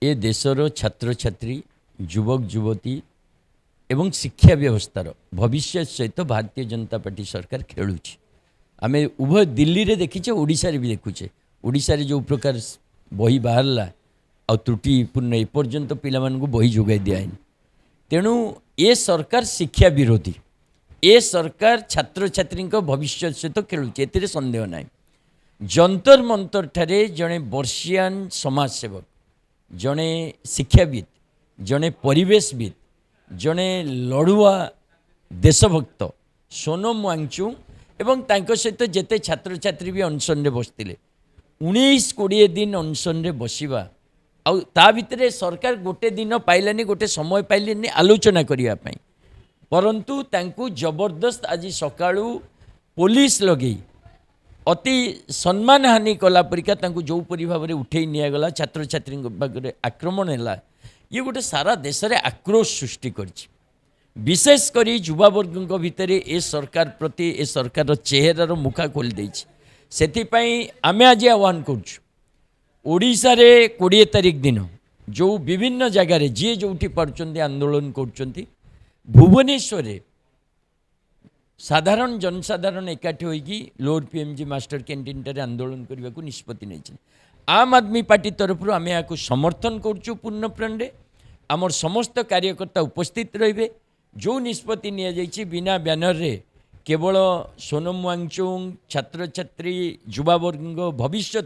ए देशर छात्र छात्री युवक युवती एवं शिक्षा व्यवस्थार भविष्य सहित भारतीय जनता पार्टी सरकार खेलुची। आम उभय दिल्ली रे देखीचे ओडिशा रे भी देखुचे। ओडिशा रे जो प्रकार बही बाहरला आ त्रुटिपूर्ण एपर्यंत पिलामानकु बही जोगाई दियायनि। तेणु ए सरकार शिक्षा विरोधी, ए सरकार छात्र छात्री भविष्य सहित खेलुचे, एतिरे संदेह ना। जंतर मंतर ठारे जड़े वर्षियान समाजसेवक, जड़े शिक्षाविद, जड़े परिवेशविद, जड़े लड़ुआ देशभक्त सोनम वांगचुक एवं तांको सहित जेते छात्र छात्री भी अनशन रे बसतिले 19-20 दिन अनशन रे बसिबा आ ता भितरे सरकार गोटे दिन पाइलानी, गोटे समय पाइलानी आलोचना करिया पई, परंतु तांको जबरदस्त आज सकाळू पुलिस लगेई अति सम्मान हानि कला परिका तांको जो परि भाव में उठे निगला, छात्र छात्री पाखे आक्रमण है, ये गोटे सारा देश में आक्रोश सृष्टि करछि। विशेषकर युवावर्ग भितर ए सरकार प्रति ए सरकार चेहरार मुखा खोली देछि। सेथिपाई आमे आज आह्वान करुछु, ओडिशा रे 20 तारिख दिन जो विभिन्न जगार जी जो पार्टी आंदोलन कर भुवनेश्वर रे साधारण जनसाधारण एकाठी होगी लोअर पीएमजी मास्टर कैंटीन रे आंदोलन करने को निष्पत्ति नहीं। आम आदमी पार्टी तरफ आम या समर्थन करुँ पूर्ण प्राण। आमर समस्त कार्यकर्ता उपस्थित रे। जो निष्पत्ति नि बिना बैनर रे केवल सोनम वांगचुक छात्र छात्री युवावर्ग भविष्य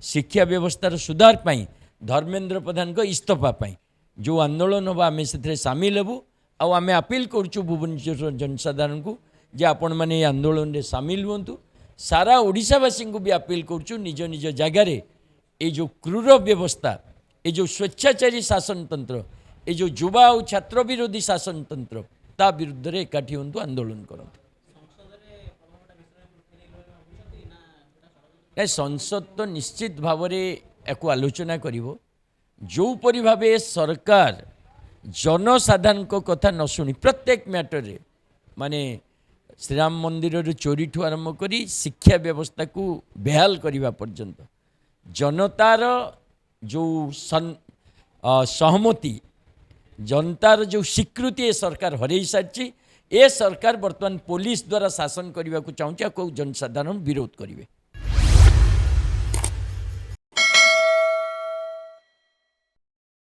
शिक्षा व्यवस्थार सुधार पाई धर्मेंद्र प्रधान को इस्तीफा पाई जो आंदोलन हम आम से सामिल हेबू। आम अपील करुँ भुवनेश्वर जनसाधारण को जे आपण मैंने आंदोलन रे सामिल हुंतु। सारा ओडिशावासी को भी अपील करुँ निज निज जगार ये जो क्रूर व्यवस्था, ये जो स्वेच्छाचारी शासन तंत्र, ये जो युवा और छात्र विरोधी शासन तंत्र ता विरुद्ध रे एकाठी हुंतु, आंदोलन करंतु। संसद तो निश्चित भाव में आलोचना करिवो। जो परि भावे सरकार जनसाधारण को कथा न शुणी प्रत्येक मैटर रे माने श्रीराम मंदिर चोरी ठू आरंभ करी शिक्षा व्यवस्था को बेहाल करने पर्यंत जनतार जो सहमति, जनतार जो स्वीकृति ए सरकार हरई सारी। ए सरकार बर्तमान पुलिस द्वारा शासन करने को चाहूँ, जनसाधारण विरोध करेंगे।